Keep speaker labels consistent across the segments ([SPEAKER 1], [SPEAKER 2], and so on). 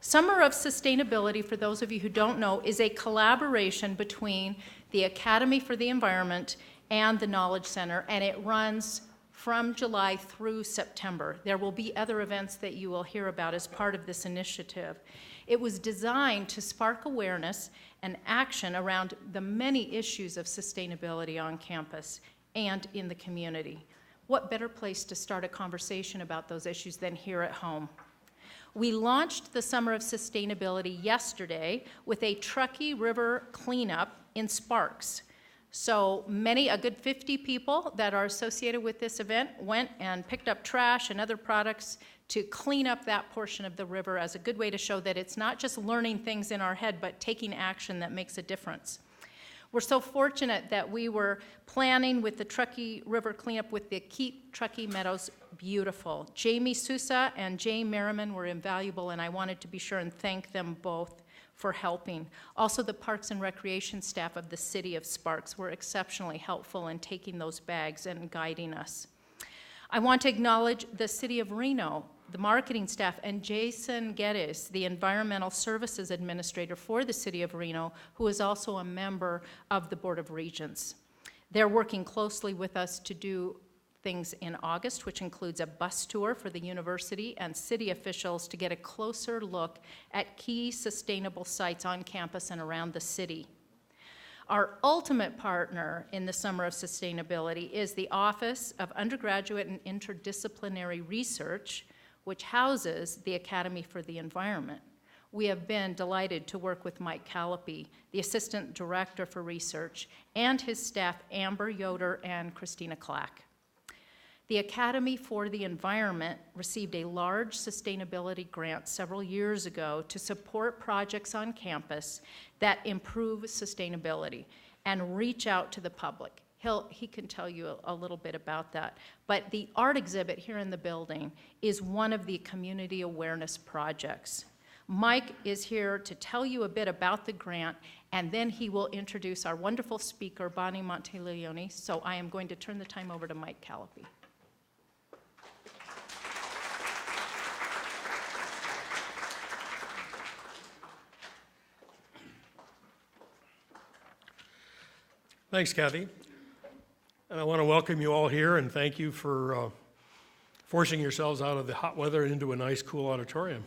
[SPEAKER 1] Summer of Sustainability, for those of you who don't know, is a collaboration between the Academy for the Environment and the Knowledge Center, and it runs from July through September. There will be other events that you will hear about as part of this initiative. It was designed to spark awareness and action around the many issues of sustainability on campus and in the community. What better place to start a conversation about those issues than here at home? We launched the Summer of Sustainability yesterday with a Truckee River cleanup in Sparks. So a good 50 people that are associated with this event went and picked up trash and other products to clean up that portion of the river as a good way to show that it's not just learning things in our head, but taking action that makes a difference. We're so fortunate that we were planning with the Truckee River cleanup with the Keep Truckee Meadows Beautiful. Jamie Sousa and Jay Merriman were invaluable, and I wanted to be sure and thank them both for helping. Also, the Parks and Recreation staff of the City of Sparks were exceptionally helpful in taking those bags and guiding us. I want to acknowledge the City of Reno, the marketing staff, and Jason Geddes, the Environmental Services Administrator for the City of Reno, who is also a member of the Board of Regents. They're working closely with us to do things in August, which includes a bus tour for the university and city officials to get a closer look at key sustainable sites on campus and around the city. Our ultimate partner in the Summer of Sustainability is the Office of Undergraduate and Interdisciplinary Research, which houses the Academy for the Environment. We have been delighted to work with Mike Callipy, the Assistant Director for Research, and his staff, Amber Yoder and Christina Clack. The Academy for the Environment received a large sustainability grant several years ago to support projects on campus that improve sustainability and reach out to the public. He can tell you a little bit about that. But the art exhibit here in the building is one of the community awareness projects. Mike is here to tell you a bit about the grant, and then he will introduce our wonderful speaker, Bonnie Monteleone. So I am going to turn the time over to Mike Callipy.
[SPEAKER 2] Thanks, Kathy. And I want to welcome you all here and thank you for forcing yourselves out of the hot weather into a nice, cool auditorium.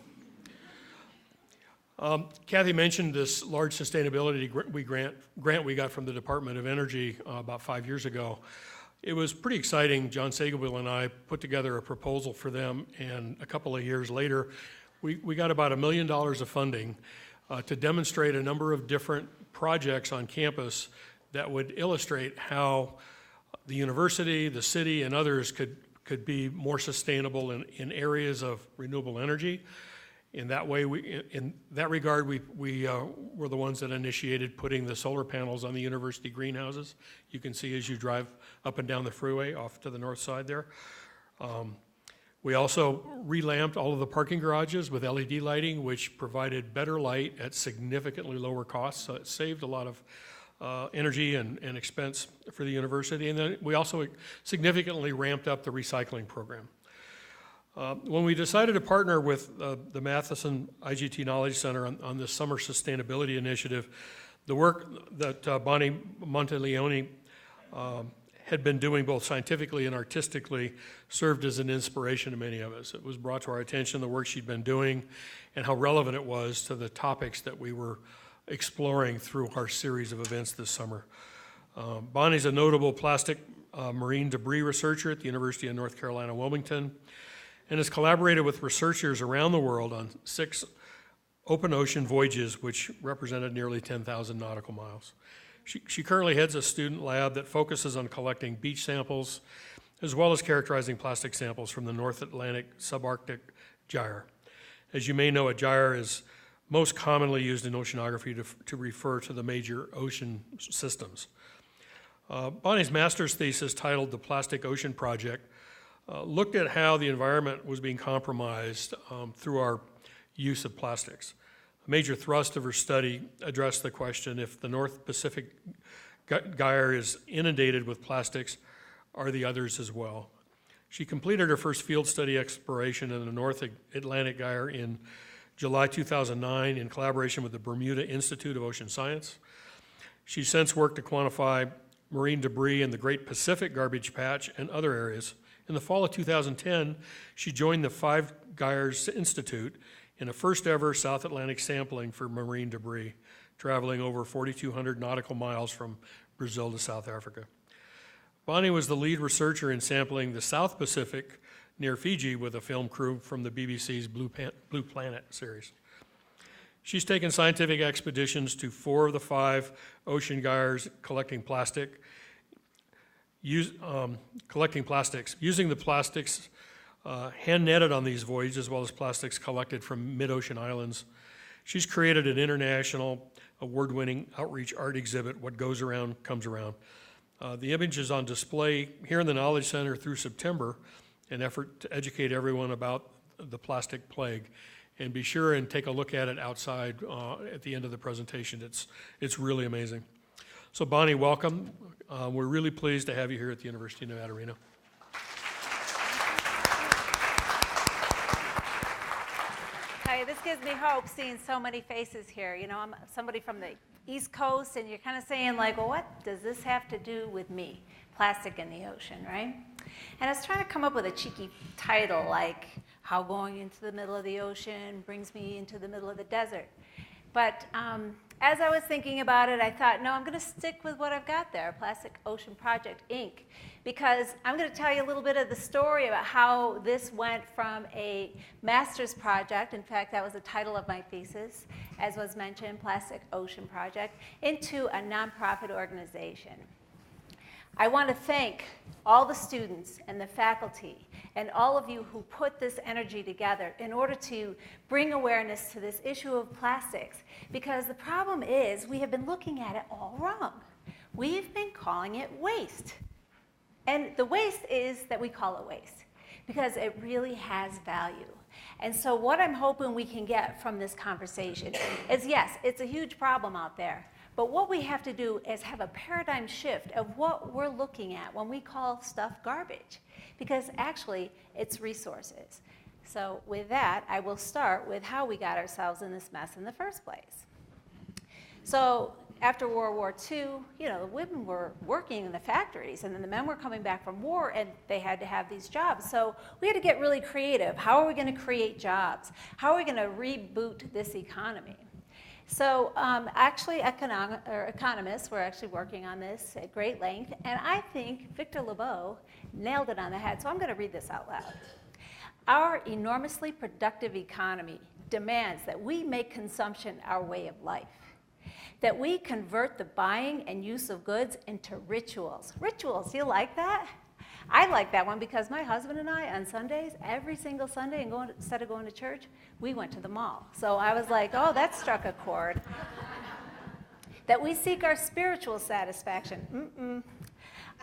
[SPEAKER 2] Kathy mentioned this large sustainability grant we got from the Department of Energy about 5 years ago. It was pretty exciting. John Sagelbill and I put together a proposal for them, and a couple of years later, we got about $1 million of funding to demonstrate a number of different projects on campus that would illustrate how the university, the city, and others could be more sustainable in areas of renewable energy. In that way, in that regard, we were the ones that initiated putting the solar panels on the university greenhouses. You can see as you drive up and down the freeway off to the north side there. We also relamped all of the parking garages with LED lighting, which provided better light at significantly lower costs. So it saved a lot of energy and expense for the university. And then we also significantly ramped up the recycling program. When we decided to partner with the Matheson IGT Knowledge Center on this summer sustainability initiative, the work that Bonnie Monteleone had been doing both scientifically and artistically served as an inspiration to many of us. It was brought to our attention the work she'd been doing and how relevant it was to the topics that we were exploring through our series of events this summer. Bonnie's a notable plastic marine debris researcher at the University of North Carolina, Wilmington, and has collaborated with researchers around the world on 6 open ocean voyages, which represented nearly 10,000 nautical miles. She currently heads a student lab that focuses on collecting beach samples, as well as characterizing plastic samples from the North Atlantic subarctic gyre. As you may know, a gyre is most commonly used in oceanography to refer to the major ocean systems. Bonnie's master's thesis, titled The Plastic Ocean Project, looked at how the environment was being compromised through our use of plastics. A major thrust of her study addressed the question: if the North Pacific gyre is inundated with plastics, are the others as well? She completed her first field study exploration in the North Atlantic gyre in July 2009 in collaboration with the Bermuda Institute of Ocean Science. She's since worked to quantify marine debris in the Great Pacific Garbage Patch and other areas. In the fall of 2010, she joined the Five Gyres Institute in a first-ever South Atlantic sampling for marine debris, traveling over 4,200 nautical miles from Brazil to South Africa. Bonnie was the lead researcher in sampling the South Pacific near Fiji with a film crew from the BBC's Blue Planet series. She's taken scientific expeditions to 4 of the 5 ocean gyres collecting plastics. Using the plastics hand-netted on these voyages, as well as plastics collected from mid-ocean islands. She's created an international award-winning outreach art exhibit, What Goes Around Comes Around. The image is on display here in the Knowledge Center through September, an effort to educate everyone about the plastic plague. And be sure and take a look at it outside at the end of the presentation. It's really amazing. So Bonnie, welcome. We're really pleased to have you here at the University of Nevada, Reno.
[SPEAKER 3] Hi, this gives me hope seeing so many faces here. You know, I'm somebody from the East Coast, and you're kind of saying like, well, what does this have to do with me? Plastic in the ocean, right? And I was trying to come up with a cheeky title like how going into the middle of the ocean brings me into the middle of the desert. But as I was thinking about it, I thought, no, I'm going to stick with what I've got there, Plastic Ocean Project, Inc., because I'm going to tell you a little bit of the story about how this went from a master's project, in fact, that was the title of my thesis, as was mentioned, Plastic Ocean Project, into a nonprofit organization. I want to thank all the students and the faculty and all of you who put this energy together in order to bring awareness to this issue of plastics, because the problem is we have been looking at it all wrong. We've been calling it waste. And the waste is that we call it waste because it really has value. And so what I'm hoping we can get from this conversation is, yes, it's a huge problem out there. But what we have to do is have a paradigm shift of what we're looking at when we call stuff garbage, because actually it's resources. So with that, I will start with how we got ourselves in this mess in the first place. So after World War II, you know, the women were working in the factories, and then the men were coming back from war, and they had to have these jobs. So we had to get really creative. How are we going to create jobs? How are we going to reboot this economy? So actually, economists were actually working on this at great length, and I think Victor Lebeau nailed it on the head, so I'm going to read this out loud. Our enormously productive economy demands that we make consumption our way of life, that we convert the buying and use of goods into rituals. Rituals, you like that? I like that one because my husband and I, on Sundays, every single Sunday, and instead of going to church, we went to the mall. So I was like, oh, that struck a chord. That we seek our spiritual satisfaction.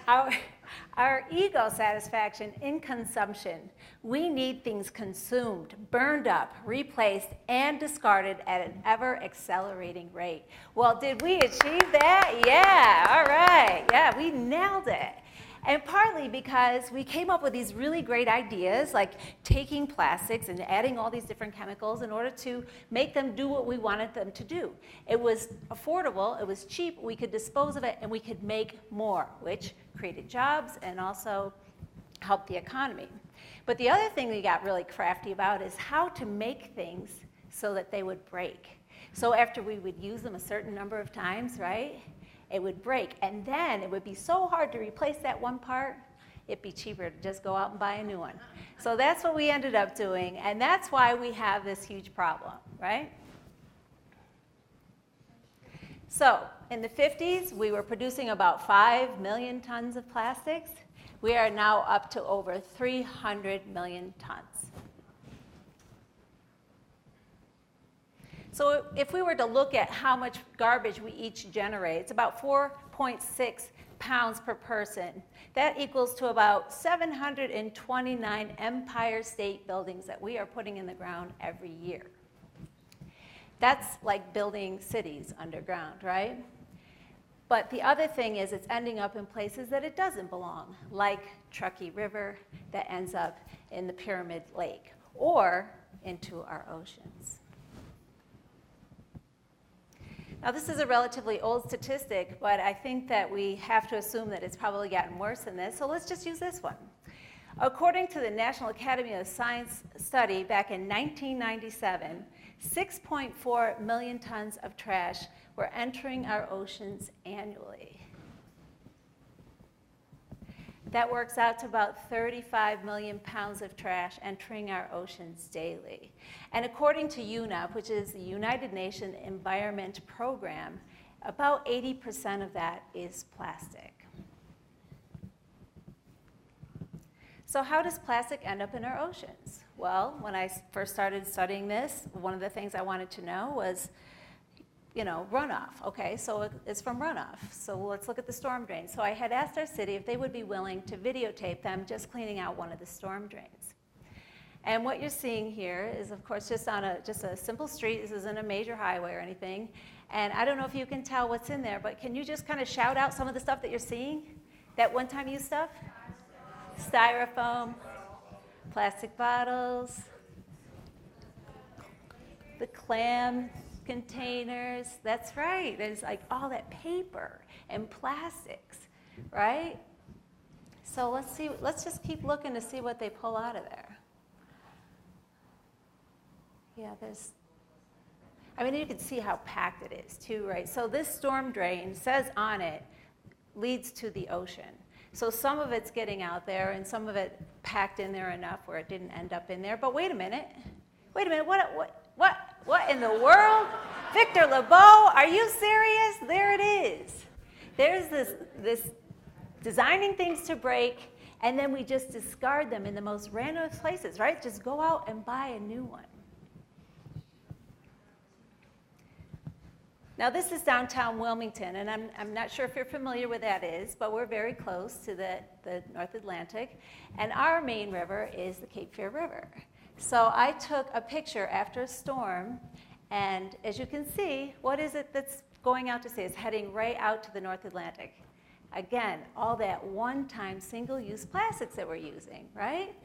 [SPEAKER 3] Our ego satisfaction in consumption. We need things consumed, burned up, replaced, and discarded at an ever-accelerating rate. Well, did we achieve that? Yeah, all right. Yeah, we nailed it. And partly because we came up with these really great ideas, like taking plastics and adding all these different chemicals in order to make them do what we wanted them to do. It was affordable, it was cheap, we could dispose of it, and we could make more, which created jobs and also helped the economy. But the other thing we got really crafty about is how to make things so that they would break. So after we would use them a certain number of times, right? It would break, and then it would be so hard to replace that one part, it'd be cheaper to just go out and buy a new one. So that's what we ended up doing, and that's why we have this huge problem, right? So in the 50s, we were producing about 5 million tons of plastics. We are now up to over 300 million tons. So if we were to look at how much garbage we each generate, it's about 4.6 pounds per person. That equals to about 729 Empire State Buildings that we are putting in the ground every year. That's like building cities underground, right? But the other thing is it's ending up in places that it doesn't belong, like Truckee River that ends up in the Pyramid Lake, or into our oceans. Now, this is a relatively old statistic, but I think that we have to assume that it's probably gotten worse than this, so let's just use this one. According to the National Academy of Science study back in 1997, 6.4 million tons of trash were entering our oceans annually. That works out to about 35 million pounds of trash entering our oceans daily. And according to UNEP, which is the United Nations Environment Program, about 80% of that is plastic. So how does plastic end up in our oceans? Well, when I first started studying this, one of the things I wanted to know was, runoff. Okay, so it's from runoff. So let's look at the storm drains. So I had asked our city if they would be willing to videotape them just cleaning out one of the storm drains. And what you're seeing here is, of course, just on a simple street. This isn't a major highway or anything. And I don't know if you can tell what's in there, but can you just kind of shout out some of the stuff that you're seeing? That one-time use stuff? Styrofoam, plastic bottles, the clam containers. That's right. There's like all that paper and plastics, right? So let's just keep looking to see what they pull out of there. Yeah, you can see how packed it is too, right? So this storm drain says on it leads to the ocean. So some of it's getting out there and some of it packed in there enough where it didn't end up in there. But wait a minute, what in the world? Victor LeBeau, are you serious? There it is. There's this designing things to break, and then we just discard them in the most random places, right? Just go out and buy a new one. Now, this is downtown Wilmington, and I'm not sure if you're familiar with that is, but we're very close to the North Atlantic, and our main river is the Cape Fear River. So I took a picture after a storm, and as you can see, what is it that's going out to sea? It's heading right out to the North Atlantic. Again, all that one-time single-use plastics that we're using, right?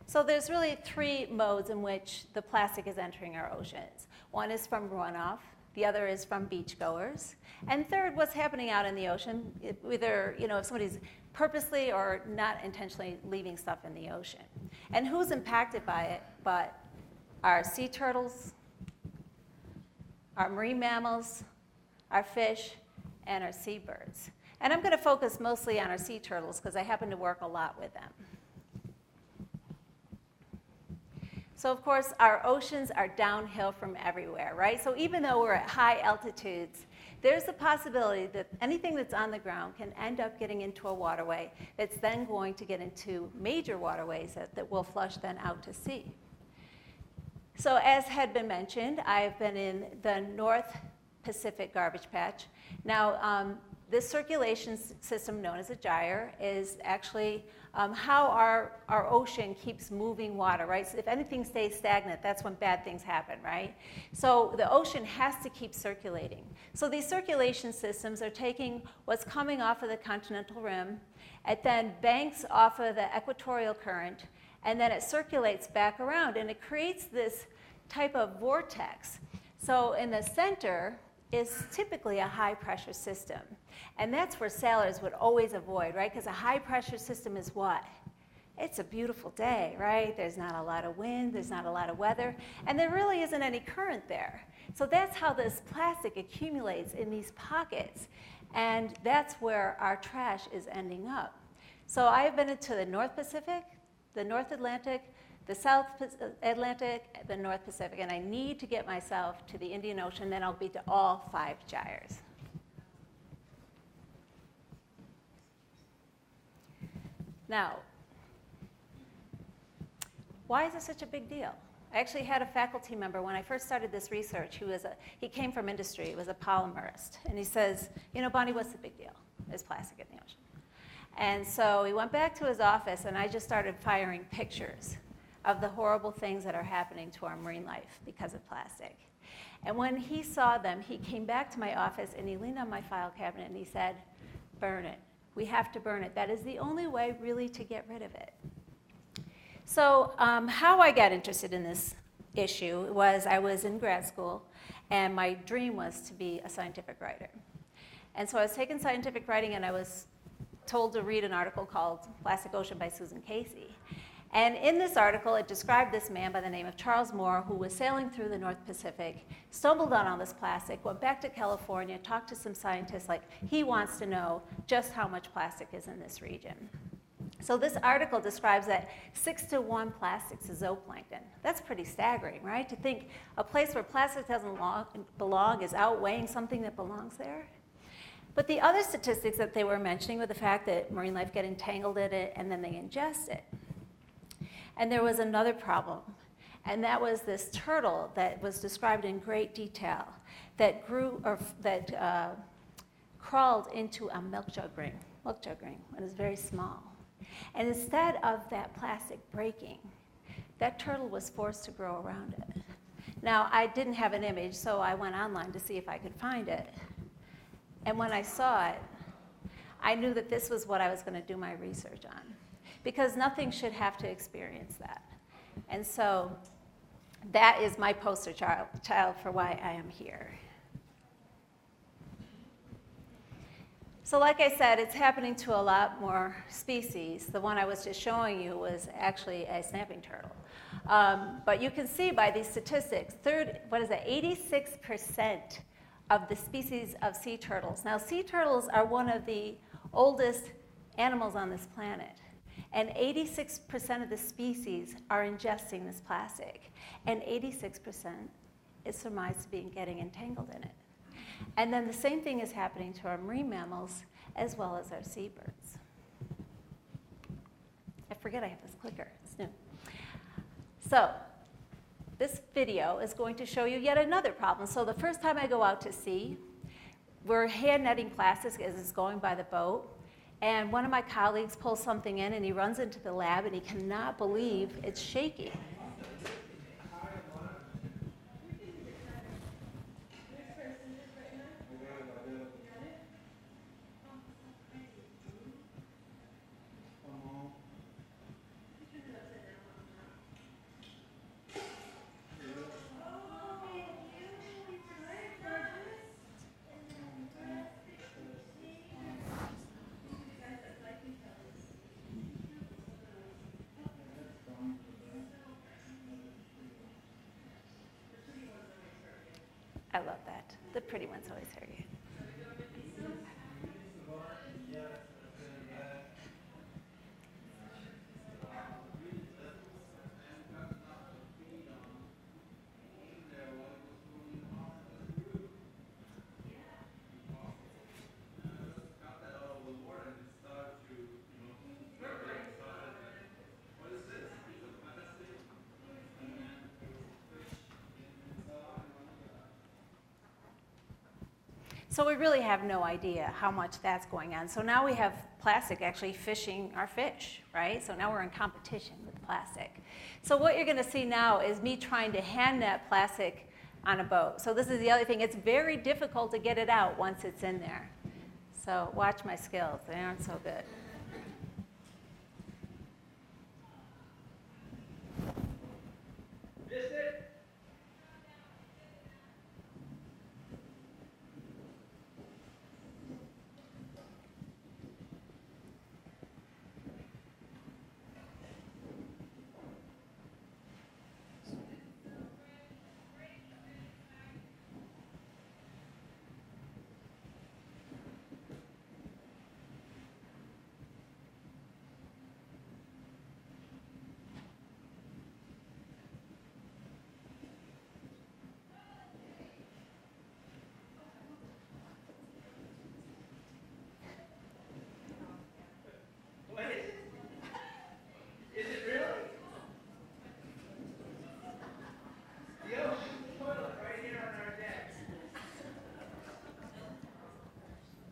[SPEAKER 3] So there's really three modes in which the plastic is entering our oceans. One is from runoff, the other is from beachgoers, and third, what's happening out in the ocean, either if somebody's purposely or not intentionally leaving stuff in the ocean. And who's impacted by it but our sea turtles, our marine mammals, our fish, and our seabirds. And I'm going to focus mostly on our sea turtles because I happen to work a lot with them. So of course, our oceans are downhill from everywhere, right? So even though we're at high altitudes, there's a possibility that anything that's on the ground can end up getting into a waterway that's then going to get into major waterways that will flush then out to sea. So as had been mentioned, I've been in the North Pacific garbage patch. Now, this circulation system known as a gyre is actually how our ocean keeps moving water, right? So if anything stays stagnant, that's when bad things happen, right? So the ocean has to keep circulating. So these circulation systems are taking what's coming off of the continental rim, it then banks off of the equatorial current, and then it circulates back around, and it creates this type of vortex. So in the center is typically a high-pressure system. And that's where sailors would always avoid, right? Because a high-pressure system is what? It's a beautiful day, right? There's not a lot of wind, there's not a lot of weather, and there really isn't any current there. So that's how this plastic accumulates in these pockets, and that's where our trash is ending up. So I've been into the North Pacific, the North Atlantic, the South Atlantic, the North Pacific, and I need to get myself to the Indian Ocean, then I'll be to all 5 gyres. Now, why is this such a big deal? I actually had a faculty member when I first started this research he came from industry, he was a polymerist, and he says, Bonnie, what's the big deal? There's plastic in the ocean. And so he went back to his office, and I just started firing pictures of the horrible things that are happening to our marine life because of plastic. And when he saw them, he came back to my office and he leaned on my file cabinet and he said, burn it. We have to burn it. That is the only way really to get rid of it. So how I got interested in this issue was I was in grad school, and my dream was to be a scientific writer. And so I was taking scientific writing, and I was told to read an article called Plastic Ocean by Susan Casey. And in this article, it described this man by the name of Charles Moore, who was sailing through the North Pacific, stumbled on all this plastic, went back to California, talked to some scientists, like he wants to know just how much plastic is in this region. So this article describes that 6-to-1 plastics is zooplankton. That's pretty staggering, right? To think a place where plastic doesn't belong is outweighing something that belongs there. But the other statistics that they were mentioning were the fact that marine life get entangled in it and then they ingest it. And there was another problem, and that was this turtle that was described in great detail that crawled into a milk jug ring. It was very small. And instead of that plastic breaking, that turtle was forced to grow around it. Now, I didn't have an image, so I went online to see if I could find it. And when I saw it, I knew that this was what I was going to do my research on, because nothing should have to experience that. And so that is my poster child for why I am here. So like I said, it's happening to a lot more species. The one I was just showing you was actually a snapping turtle. But you can see by these statistics, 86% of the species of sea turtles. Now, sea turtles are one of the oldest animals on this planet. And 86% of the species are ingesting this plastic. And 86% is surmised to be getting entangled in it. And then the same thing is happening to our marine mammals as well as our seabirds. I forget I have this clicker. It's new. So this video is going to show you yet another problem. So the first time I go out to sea, we're hand netting plastic as it's going by the boat. And one of my colleagues pulls something in, and he runs into the lab, and he cannot believe it's shaking. I love that. The pretty ones always hurt you. So we really have no idea how much that's going on. So now we have plastic actually fishing our fish, right? So now we're in competition with plastic. So what you're going to see now is me trying to hand net plastic on a boat. So this is the other thing. It's very difficult to get it out once it's in there. So watch my skills. They aren't so good.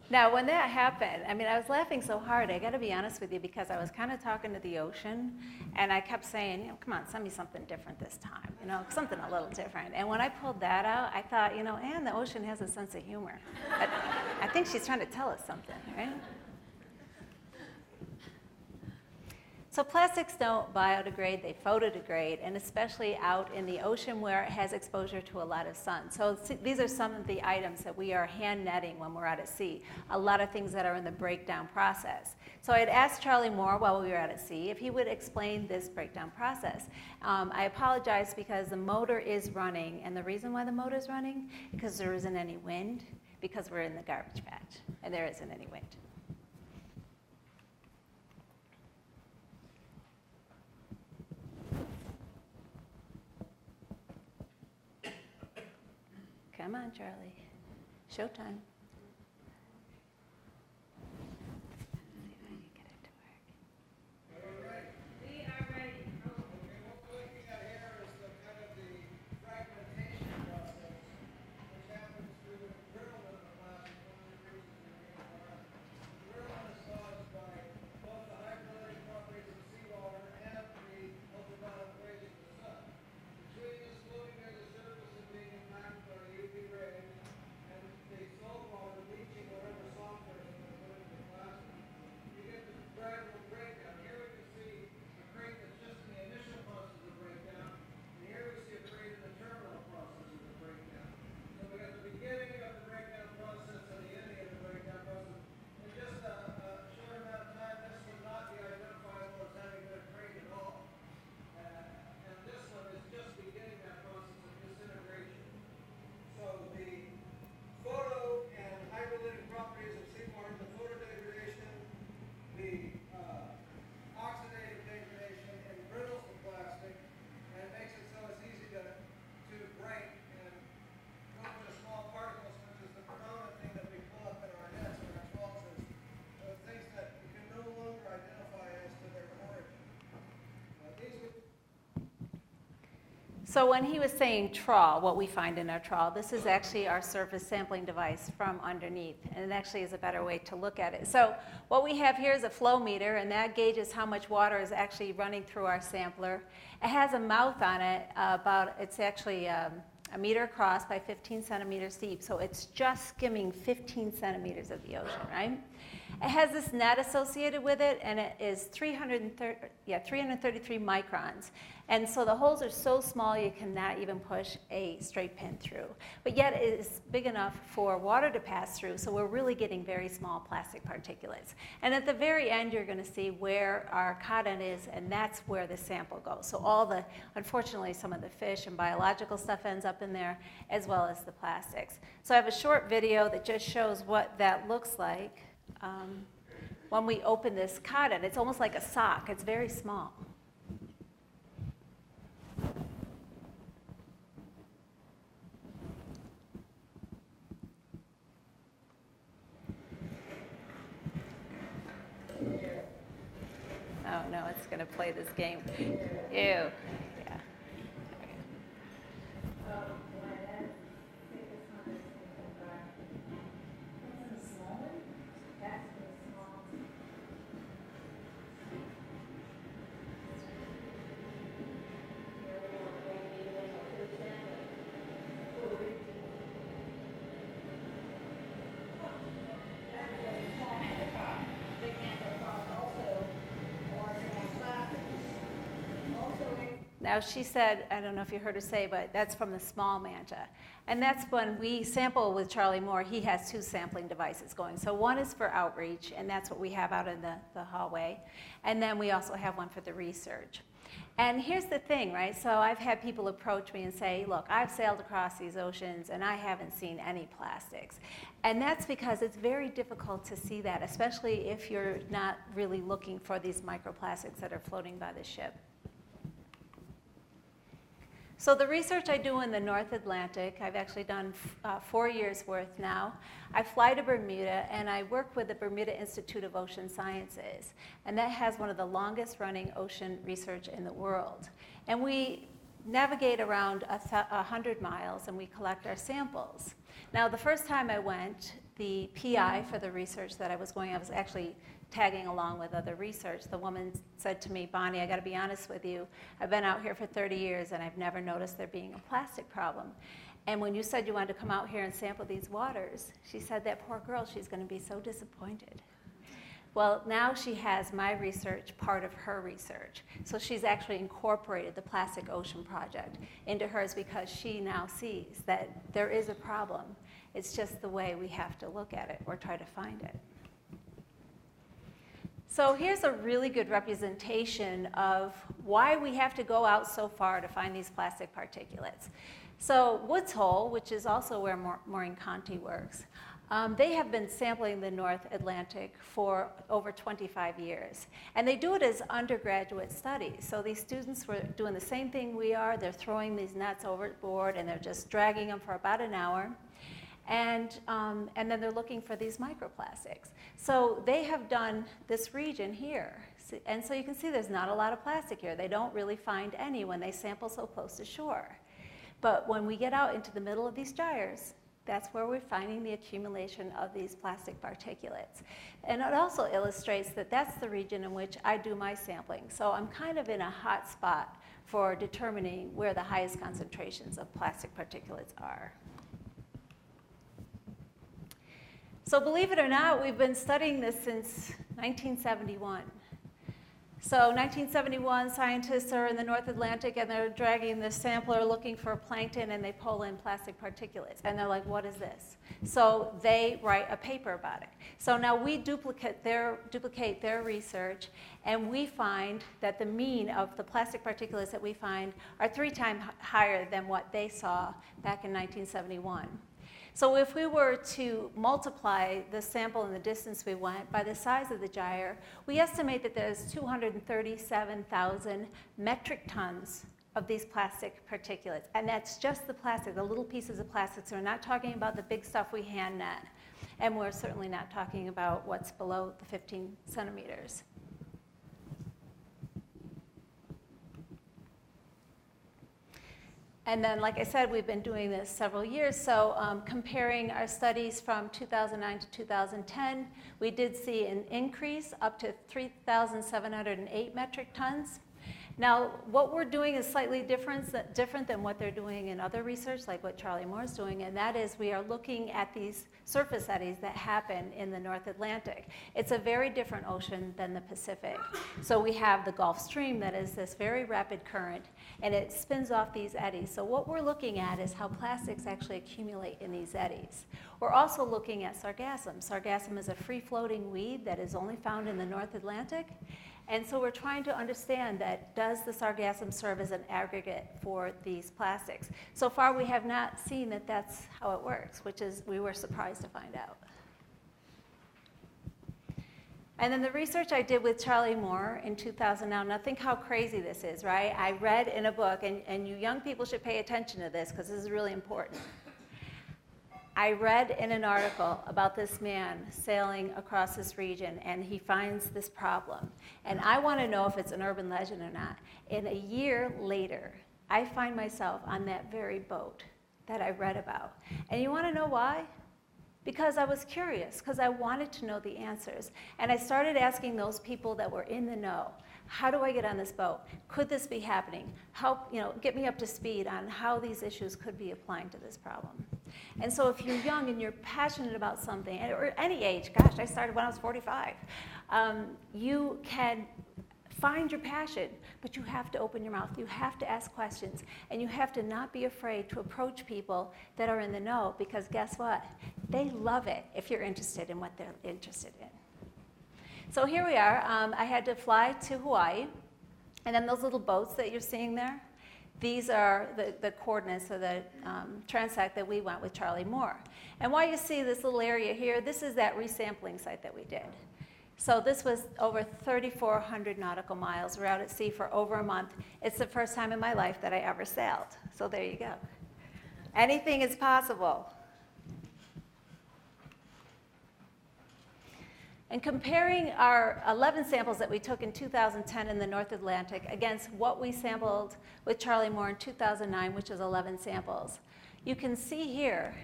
[SPEAKER 3] Now, when that happened, I mean, I was laughing so hard, I got to be honest with you, because I was kind of talking to the ocean, and I kept saying, you know, come on, send me something different this time, you know, something a little different. And when I pulled that out, I thought, you know, Anne, the ocean has a sense of humor. I think she's trying to tell us something, right? So plastics don't biodegrade, they photodegrade, and especially out in the ocean where it has exposure to a lot of sun. So these are some of the items that we are hand netting when we're out at sea, a lot of things that are in the breakdown process. So I had asked Charlie Moore while we were out at sea if he would explain this breakdown process. I apologize because the motor is running, and the reason why the motor is running is because there isn't any wind, because we're in the garbage patch, and there isn't any wind. Come on, Charlie. Showtime. See if I can get it to work.
[SPEAKER 4] We are ready. Okay, what we're looking at here is the kind of the fragmentation process, which happens through the derivative of plastic when it reaches the environment. The derivative is caused by both the hydrolytic properties of seawater and the ultraviolet rays of the sun. Between this floating near the surface and being impacted by the UV rays, and the salt water leaching whatever software is going to put into the plastic, you get this gradual breakdown. Here we can see a crate that's just in the initial process of breakdown, and here we see a crate in the terminal process of the breakdown. So we got the beginning of the breakdown process and the ending of the breakdown process. In just a short amount of time, this would not be identifiable as having been a crate at all. And this one is just beginning that process of disintegration. So the photo and hydrolytic properties of seawater, the photodegradation, the oxidative degradation, and brittles the plastic, and it makes it so it's easy to break and go into small particles, which is the predominant thing that we pull up in our nets and our swells, is things that you can no longer identify as to their origin. These would
[SPEAKER 3] So when he was saying trawl, what we find in our trawl, this is actually our surface sampling device from underneath, and it actually is a better way to look at it. So what we have here is a flow meter, and that gauges how much water is actually running through our sampler. It has a mouth on it, it's actually a meter across by 15 centimeters deep, so it's just skimming 15 centimeters of the ocean, right? It has this net associated with it, and it is 333 microns. And so the holes are so small you cannot even push a straight pin through. But yet it is big enough for water to pass through, so we're really getting very small plastic particulates. And at the very end, you're going to see where our cotton is, and that's where the sample goes. So unfortunately, some of the fish and biological stuff ends up in there, as well as the plastics. So I have a short video that just shows what that looks like when we open this cotton. It's almost like a sock. It's very small. Oh no, it's going to play this game. Ew. Yeah. Now she said, I don't know if you heard her say, but that's from the small manta. And that's when we sample with Charlie Moore, he has two sampling devices going. So one is for outreach, and that's what we have out in the hallway. And then we also have one for the research. And here's the thing, right? So I've had people approach me and say, look, I've sailed across these oceans and I haven't seen any plastics. And that's because it's very difficult to see that, especially if you're not really looking for these microplastics that are floating by the ship. So the research I do in the North Atlantic, I've actually done 4 years worth now. I fly to Bermuda and I work with the Bermuda Institute of Ocean Sciences. And that has one of the longest running ocean research in the world. And we navigate around 100 miles and we collect our samples. Now the first time I went, the PI for the research that I was going, I was actually tagging along with other research. The woman said to me, Bonnie, I got to be honest with you. I've been out here for 30 years and I've never noticed there being a plastic problem. And when you said you wanted to come out here and sample these waters, she said that poor girl, she's going to be so disappointed. Well, now she has my research part of her research. So she's actually incorporated the Plastic Ocean Project into hers because she now sees that there is a problem. It's just the way we have to look at it or try to find it. So here's a really good representation of why we have to go out so far to find these plastic particulates. So Woods Hole, which is also where Maureen Conti works, they have been sampling the North Atlantic for over 25 years. And they do it as undergraduate studies. So these students were doing the same thing we are. They're throwing these nets overboard and they're just dragging them for about an hour. And then they're looking for these microplastics. So they have done this region here. And so you can see there's not a lot of plastic here. They don't really find any when they sample so close to shore. But when we get out into the middle of these gyres, that's where we're finding the accumulation of these plastic particulates. And it also illustrates that that's the region in which I do my sampling. So I'm kind of in a hot spot for determining where the highest concentrations of plastic particulates are. So believe it or not, we've been studying this since 1971. So 1971, scientists are in the North Atlantic and they're dragging this sampler looking for plankton and they pull in plastic particulates. And they're like, what is this? So they write a paper about it. So now we duplicate their research and we find that the mean of the plastic particulates that we find are 3 times higher than what they saw back in 1971. So if we were to multiply the sample and the distance we went by the size of the gyre, we estimate that there's 237,000 metric tons of these plastic particulates. And that's just the plastic, the little pieces of plastic. So we're not talking about the big stuff we hand net. And we're certainly not talking about what's below the 15 centimeters. And then, like I said, we've been doing this several years. So comparing our studies from 2009 to 2010, we did see an increase up to 3,708 metric tons. Now, what we're doing is slightly different than what they're doing in other research, like what Charlie Moore is doing, and that is we are looking at these surface eddies that happen in the North Atlantic. It's a very different ocean than the Pacific. So we have the Gulf Stream that is this very rapid current, and it spins off these eddies. So what we're looking at is how plastics actually accumulate in these eddies. We're also looking at sargassum. Sargassum is a free-floating weed that is only found in the North Atlantic. And so we're trying to understand that, does the sargassum serve as an aggregate for these plastics? So far, we have not seen that that's how it works, which is, we were surprised to find out. And then the research I did with Charlie Moore in 2000, now think how crazy this is, right? I read in a book, and you young people should pay attention to this because this is really important. I read in an article about this man sailing across this region, and he finds this problem. And I want to know if it's an urban legend or not. And a year later, I find myself on that very boat that I read about. And you want to know why? Because I was curious, because I wanted to know the answers. And I started asking those people that were in the know, how do I get on this boat? Could this be happening? Help, get me up to speed on how these issues could be applying to this problem. And so if you're young and you're passionate about something, or any age, gosh, I started when I was 45, you can find your passion, but you have to open your mouth. You have to ask questions, and you have to not be afraid to approach people that are in the know, because guess what? They love it if you're interested in what they're interested in. So here we are. I had to fly to Hawaii, and then those little boats that you're seeing there, these are the coordinates of the transect that we went with Charlie Moore. And while you see this little area here, this is that resampling site that we did. So this was over 3,400 nautical miles. We're out at sea for over a month. It's the first time in my life that I ever sailed. So there you go. Anything is possible. And comparing our 11 samples that we took in 2010 in the North Atlantic against what we sampled with Charlie Moore in 2009, which is 11 samples, you can see here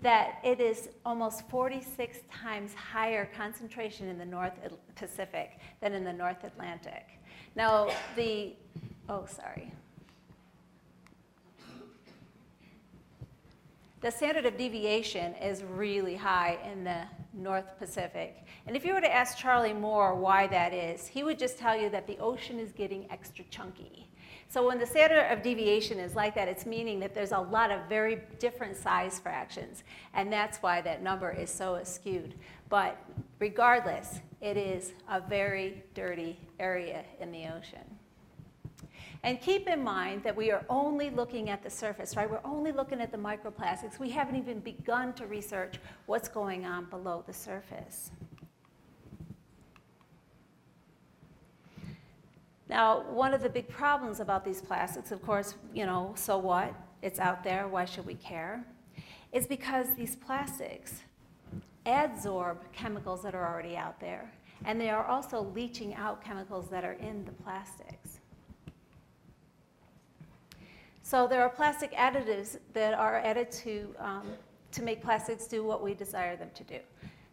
[SPEAKER 3] that it is almost 46 times higher concentration in the North Pacific than in the North Atlantic. Now, the standard of deviation is really high in the North Pacific. And if you were to ask Charlie Moore why that is, he would just tell you that the ocean is getting extra chunky. So when the standard of deviation is like that, it's meaning that there's a lot of very different size fractions, and that's why that number is so skewed. But regardless, it is a very dirty area in the ocean. And keep in mind that we are only looking at the surface, right? We're only looking at the microplastics. We haven't even begun to research what's going on below the surface. Now, one of the big problems about these plastics, of course, so what? It's out there, why should we care? Is because these plastics adsorb chemicals that are already out there, and they are also leaching out chemicals that are in the plastics. So there are plastic additives that are added to make plastics do what we desire them to do.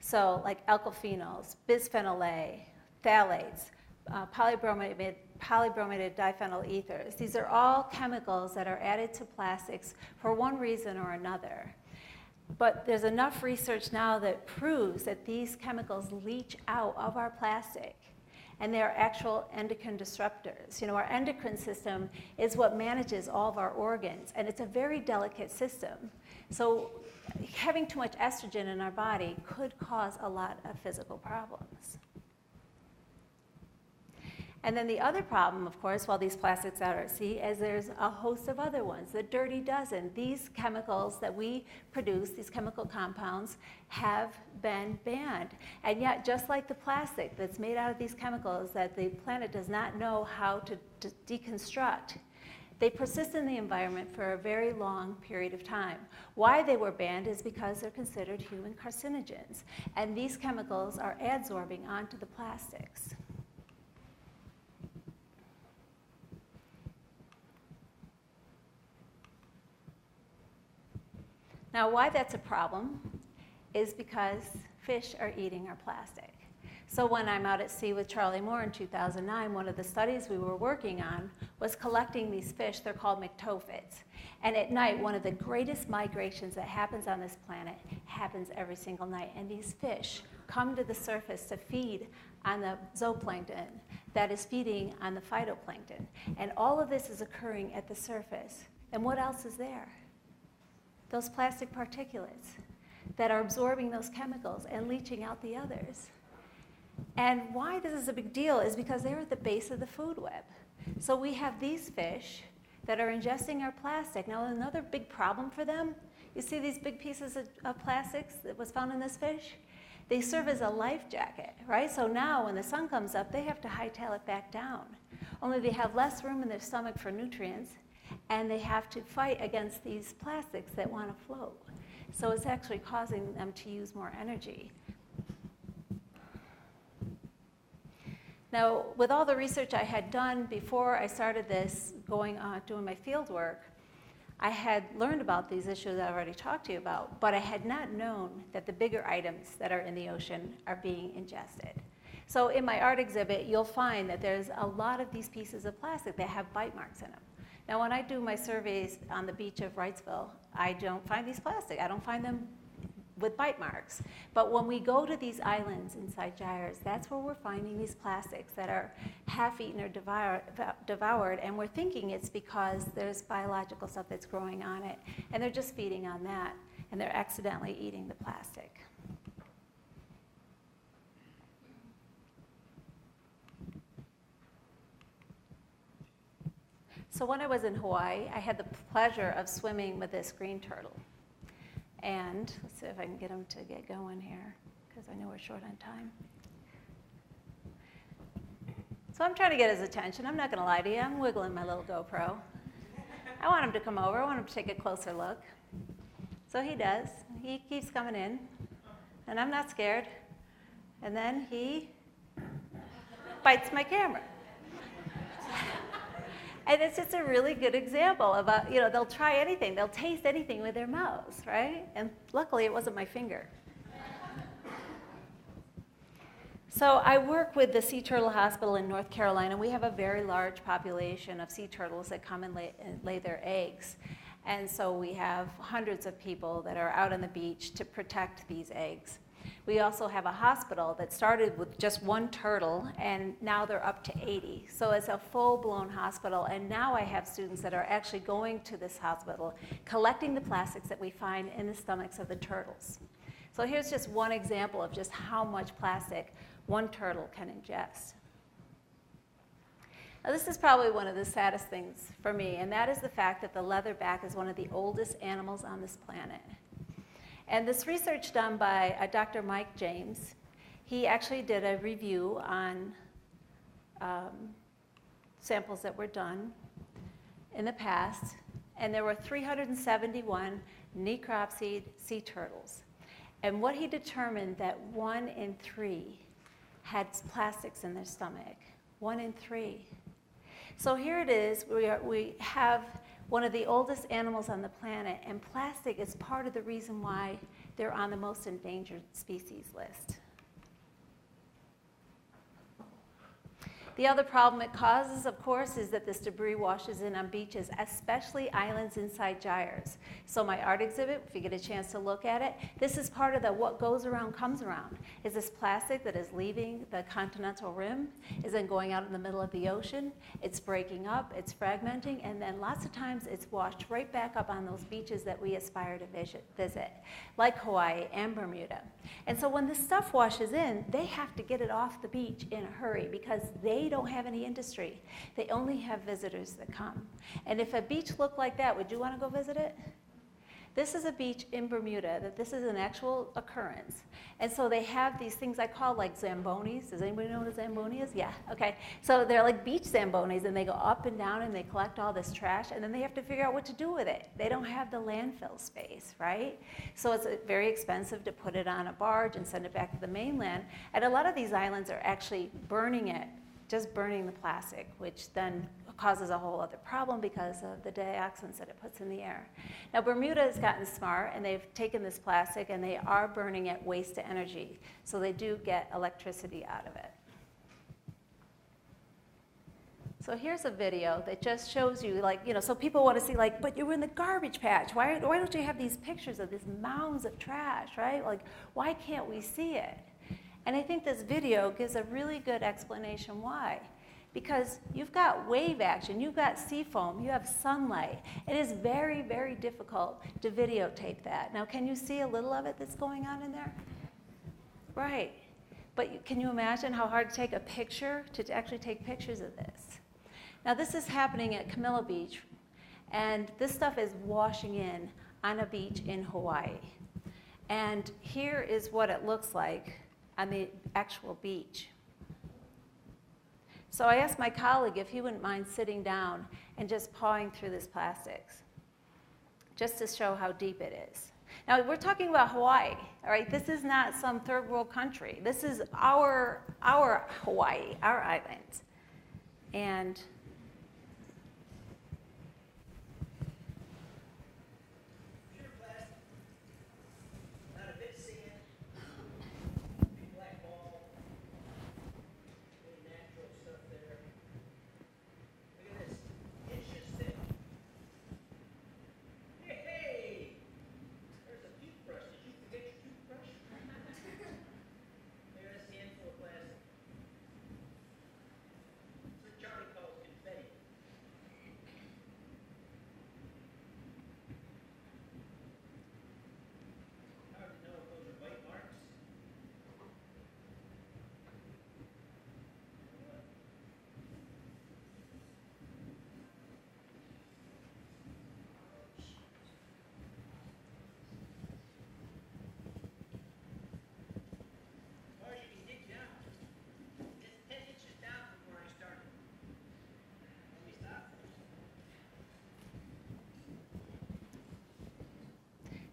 [SPEAKER 3] So like alkylphenols, bisphenol A, phthalates, polybrominated diphenyl ethers. These are all chemicals that are added to plastics for one reason or another. But there's enough research now that proves that these chemicals leach out of our plastic, and they're actual endocrine disruptors. Our endocrine system is what manages all of our organs, and it's a very delicate system. So having too much estrogen in our body could cause a lot of physical problems. And then the other problem, of course, while these plastics out at sea, is there's a host of other ones, the dirty dozen. These chemicals that we produce, these chemical compounds, have been banned. And yet, just like the plastic that's made out of these chemicals that the planet does not know how to deconstruct, they persist in the environment for a very long period of time. Why they were banned is because they're considered human carcinogens. And these chemicals are adsorbing onto the plastics. Now, why that's a problem is because fish are eating our plastic. So when I'm out at sea with Charlie Moore in 2009, one of the studies we were working on was collecting these fish. They're called myctophids. And at night, one of the greatest migrations that happens on this planet happens every single night. And these fish come to the surface to feed on the zooplankton that is feeding on the phytoplankton. And all of this is occurring at the surface. And what else is there? Those plastic particulates that are absorbing those chemicals and leaching out the others. And why this is a big deal is because they're at the base of the food web. So we have these fish that are ingesting our plastic. Now, another big problem for them, you see these big pieces of plastics that was found in this fish? They serve as a life jacket, right? So now when the sun comes up, they have to hightail it back down. Only they have less room in their stomach for nutrients, and they have to fight against these plastics that want to float. So it's actually causing them to use more energy. Now, with all the research I had done before I started this, doing my field work, I had learned about these issues I already talked to you about, but I had not known that the bigger items that are in the ocean are being ingested. So in my art exhibit, you'll find that there's a lot of these pieces of plastic that have bite marks in them. Now, when I do my surveys on the beach of Wrightsville, I don't find these plastic. I don't find them with bite marks. But when we go to these islands inside gyres, that's where we're finding these plastics that are half-eaten or devoured, and we're thinking it's because there's biological stuff that's growing on it, and they're just feeding on that, and they're accidentally eating the plastic. So when I was in Hawaii, I had the pleasure of swimming with this green turtle. And let's see if I can get him to get going here, because I know we're short on time. So I'm trying to get his attention. I'm not going to lie to you. I'm wiggling my little GoPro. I want him to come over. I want him to take a closer look. So he does. He keeps coming in, and I'm not scared. And then he bites my camera. And it's just a really good example of, they'll try anything. They'll taste anything with their mouths, right? And luckily, it wasn't my finger. So I work with the Sea Turtle Hospital in North Carolina. We have a very large population of sea turtles that come and lay their eggs. And so we have hundreds of people that are out on the beach to protect these eggs. We also have a hospital that started with just one turtle, and now they're up to 80. So it's a full-blown hospital, and now I have students that are actually going to this hospital, collecting the plastics that we find in the stomachs of the turtles. So here's just one example of just how much plastic one turtle can ingest. Now, this is probably one of the saddest things for me, and that is the fact that the leatherback is one of the oldest animals on this planet. And this research done by Dr. Mike James, he actually did a review on samples that were done in the past, and there were 371 necropsied sea turtles. And what he determined that 1 in 3 had plastics in their stomach. 1 in 3. So here it is, we have one of the oldest animals on the planet, and plastic is part of the reason why they're on the most endangered species list. The other problem it causes, of course, is that this debris washes in on beaches, especially islands inside gyres. So my art exhibit, if you get a chance to look at it, this is part of the what goes around comes around. Is this plastic that is leaving the continental rim, is then going out in the middle of the ocean, it's breaking up, it's fragmenting, and then lots of times it's washed right back up on those beaches that we aspire to visit, like Hawaii and Bermuda. And so when this stuff washes in, they have to get it off the beach in a hurry because they don't have any industry. They only have visitors that come. And if a beach looked like that, would you want to go visit it? This is a beach in Bermuda, that this is an actual occurrence. And so they have these things I call like Zambonis. Does anybody know what a Zamboni is? Yeah, okay. So they're like beach Zambonis, and they go up and down and they collect all this trash, and then they have to figure out what to do with it. They don't have the landfill space, right? So it's very expensive to put it on a barge and send it back to the mainland. And a lot of these islands are actually burning it, just burning the plastic, which then causes a whole other problem because of the dioxins that it puts in the air. Now, Bermuda has gotten smart, and they've taken this plastic and they are burning it waste to energy. So they do get electricity out of it. So here's a video that just shows you, like, you know, so people want to see, like, but you were in the garbage patch. Why don't you have these pictures of these mounds of trash, right? Like, why can't we see it? And I think this video gives a really good explanation why. Because you've got wave action, you've got sea foam, you have sunlight. It is very, very difficult to videotape that. Now, can you see a little of it that's going on in there? Right. But can you imagine how hard to take a picture, to actually take pictures of this? Now, this is happening at Camilla Beach, and this stuff is washing in on a beach in Hawaii. And here is what it looks like on the actual beach. So I asked my colleague if he wouldn't mind sitting down and just pawing through this plastics, just to show how deep it is. Now, we're talking about Hawaii, all right? This is not some third world country. This is our Hawaii, our island. And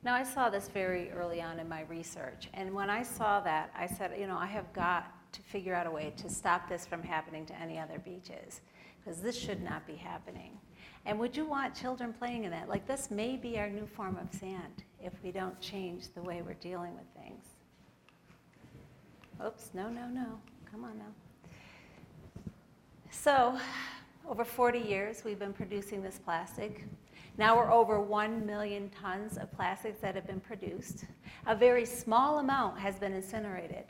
[SPEAKER 3] now, I saw this very early on in my research, and when I saw that, I said, you know, I have got to figure out a way to stop this from happening to any other beaches, because this should not be happening. And would you want children playing in that? Like, this may be our new form of sand if we don't change the way we're dealing with things. Oops, no, come on now. So, over 40 years, we've been producing this plastic. Now we're over 1 million tons of plastics that have been produced. A very small amount has been incinerated.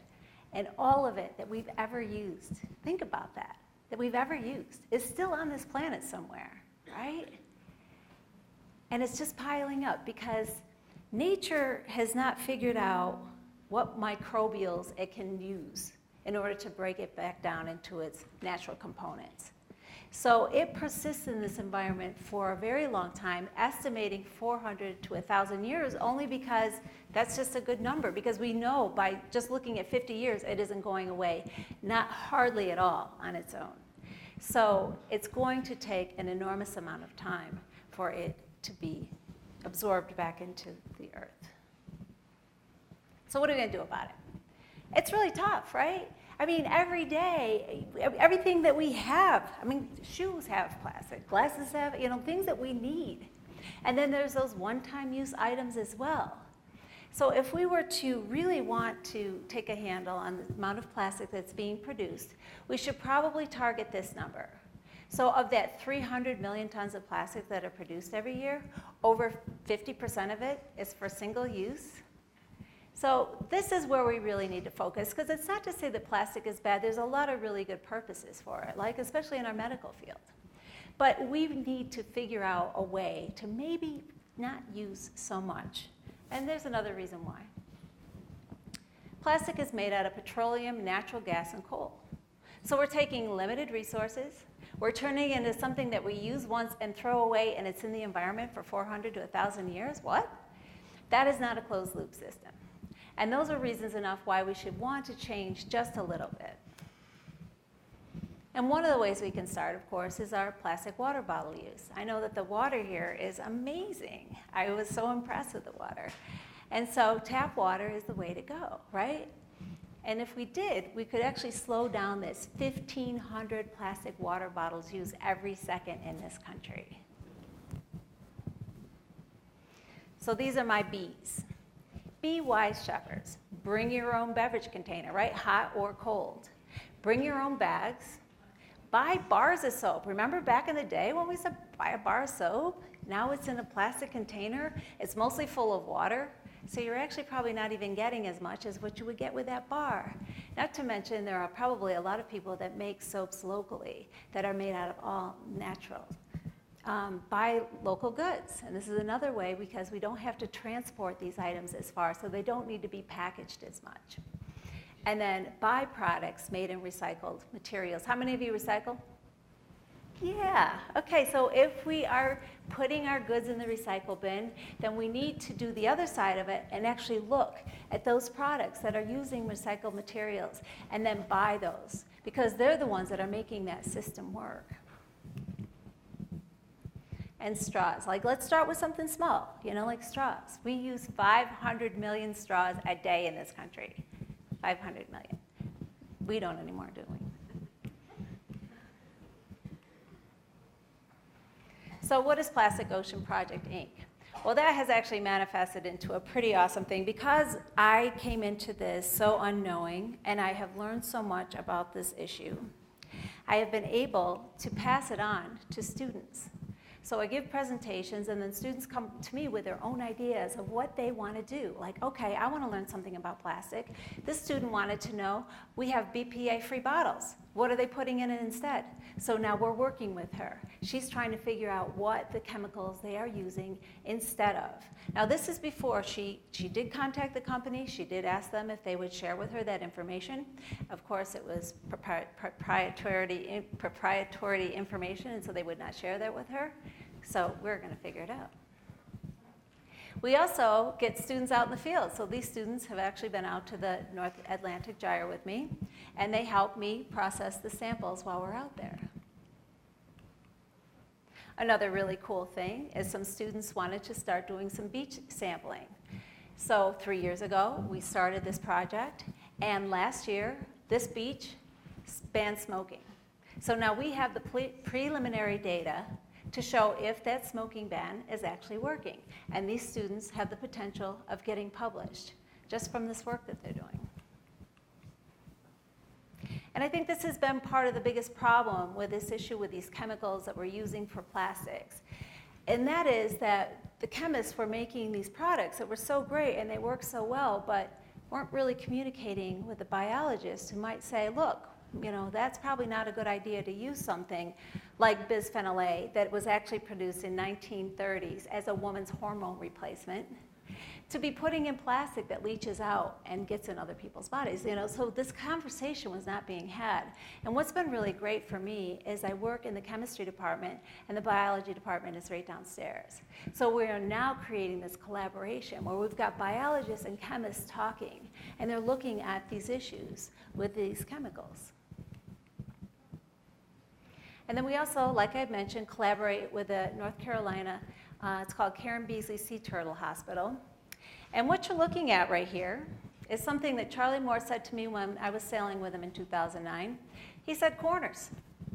[SPEAKER 3] And all of it that we've ever used, think about that we've ever used, is still on this planet somewhere, right? And it's just piling up because nature has not figured out what microbials it can use in order to break it back down into its natural components. So it persists in this environment for a very long time, estimating 400 to 1,000 years, only because that's just a good number, because we know by just looking at 50 years, it isn't going away, not hardly at all on its own. So it's going to take an enormous amount of time for it to be absorbed back into the earth. So what are we going to do about it? It's really tough, right? I mean, every day, everything that we have, I mean, shoes have plastic, glasses have, things that we need. And then there's those one-time use items as well. So if we were to really want to take a handle on the amount of plastic that's being produced, we should probably target this number. So of that 300 million tons of plastic that are produced every year, over 50% of it is for single use. So this is where we really need to focus, because it's not to say that plastic is bad. There's a lot of really good purposes for it, like especially in our medical field. But we need to figure out a way to maybe not use so much. And there's another reason why. Plastic is made out of petroleum, natural gas, and coal. So we're taking limited resources. We're turning it into something that we use once and throw away, and it's in the environment for 400 to 1,000 years. What? That is not a closed loop system. And those are reasons enough why we should want to change just a little bit. And one of the ways we can start, of course, is our plastic water bottle use. I know that the water here is amazing. I was so impressed with the water. And so tap water is the way to go, right? And if we did, we could actually slow down this 1,500 plastic water bottles used every second in this country. So these are my B's. Be wise shoppers. Bring your own beverage container, right? Hot or cold. Bring your own bags. Buy bars of soap. Remember back in the day when we said buy a bar of soap? Now it's in a plastic container. It's mostly full of water. So you're actually probably not even getting as much as what you would get with that bar. Not to mention there are probably a lot of people that make soaps locally that are made out of all natural. Buy local goods. And this is another way, because we don't have to transport these items as far, so they don't need to be packaged as much. And then buy products made in recycled materials. How many of you recycle? Yeah. Okay, so if we are putting our goods in the recycle bin, then we need to do the other side of it and actually look at those products that are using recycled materials and then buy those, because they're the ones that are making that system work. And straws. Like, let's start with something small, like straws. We use 500 million straws a day in this country. 500 million. We don't anymore, do we? So what is Plastic Ocean Project, Inc.? Well, that has actually manifested into a pretty awesome thing, because I came into this so unknowing, and I have learned so much about this issue. I have been able to pass it on to students. So I give presentations, and then students come to me with their own ideas of what they want to do. Like, okay, I want to learn something about plastic. This student wanted to know, we have BPA-free bottles. What are they putting in it instead? So now we're working with her. She's trying to figure out what the chemicals they are using instead of. Now, this is before she did contact the company. She did ask them if they would share with her that information. Of course, it was proprietary information, and so they would not share that with her. So we're going to figure it out. We also get students out in the field. So these students have actually been out to the North Atlantic Gyre with me, and they help me process the samples while we're out there. Another really cool thing is some students wanted to start doing some beach sampling. So 3 years ago, we started this project, and last year, this beach banned smoking. So now we have the preliminary data to show if that smoking ban is actually working. And these students have the potential of getting published just from this work that they're doing. And I think this has been part of the biggest problem with this issue with these chemicals that we're using for plastics. And that is that the chemists were making these products that were so great and they worked so well, but weren't really communicating with the biologists who might say, look, you know, that's probably not a good idea to use something like bisphenol A that was actually produced in 1930s as a woman's hormone replacement, to be putting in plastic that leaches out and gets in other people's bodies. You know, so this conversation was not being had. And what's been really great for me is I work in the chemistry department and the biology department is right downstairs. So we are now creating this collaboration where we've got biologists and chemists talking, and they're looking at these issues with these chemicals. And then we also, like I mentioned, collaborate with the North Carolina, it's called Karen Beasley Sea Turtle Hospital. And what you're looking at right here is something that Charlie Moore said to me when I was sailing with him in 2009. He said, corners.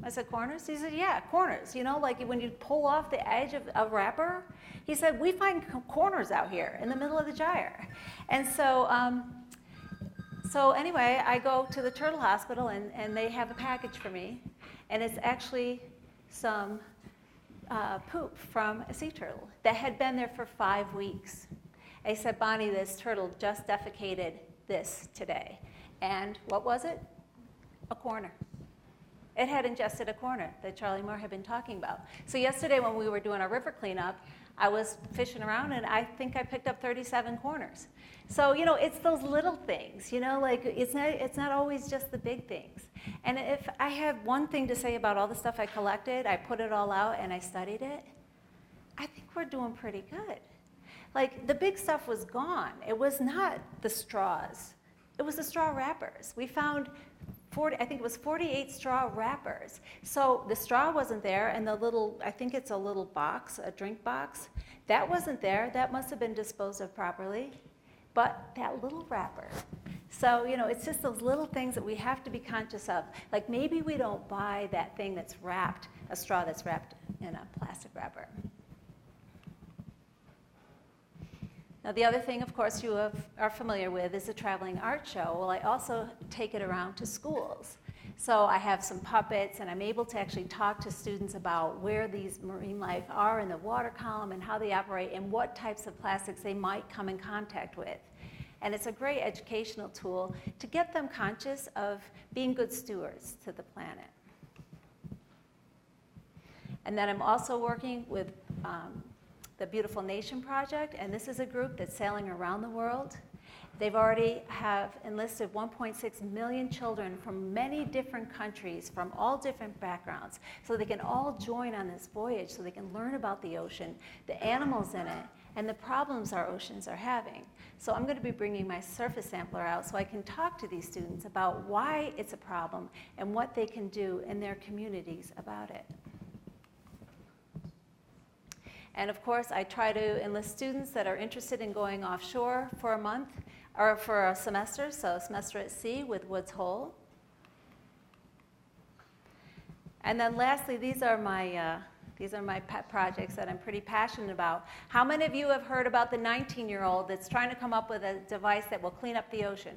[SPEAKER 3] I said, corners? He said, yeah, corners. You know, like when you pull off the edge of a wrapper, he said, we find corners out here in the middle of the gyre. And so, so anyway, I go to the turtle hospital and they have a package for me. And it's actually some poop from a sea turtle that had been there for 5 weeks. I said, Bonnie, this turtle just defecated this today. And what was it? A corner. It had ingested a corner that Charlie Moore had been talking about. So yesterday when we were doing our river cleanup, I was fishing around and I think I picked up 37 corners. So, you know, it's those little things, you know, like it's not always just the big things. And if I have one thing to say about all the stuff I collected, I put it all out and I studied it, I think we're doing pretty good. Like the big stuff was gone. It was not the straws. It was the straw wrappers. We found 48 straw wrappers. So the straw wasn't there, and the little, I think it's a little box, a drink box, that wasn't there. That must have been disposed of properly. But that little wrapper. So, you know, it's just those little things that we have to be conscious of. Like maybe we don't buy that thing that's wrapped, a straw that's wrapped in a plastic wrapper. Now, the other thing, of course, you are familiar with is the traveling art show. Well, I also take it around to schools. So I have some puppets, and I'm able to actually talk to students about where these marine life are in the water column and how they operate and what types of plastics they might come in contact with. And it's a great educational tool to get them conscious of being good stewards to the planet. And then I'm also working with the Beautiful Nation Project, and this is a group that's sailing around the world. They've already have enlisted 1.6 million children from many different countries, from all different backgrounds, so they can all join on this voyage, so they can learn about the ocean, the animals in it, and the problems our oceans are having. So I'm going to be bringing my surface sampler out so I can talk to these students about why it's a problem and what they can do in their communities about it. And of course, I try to enlist students that are interested in going offshore for a month or for a semester, so a semester at sea with Woods Hole. And then lastly, these are my pet projects that I'm pretty passionate about. How many of you have heard about the 19-year-old that's trying to come up with a device that will clean up the ocean?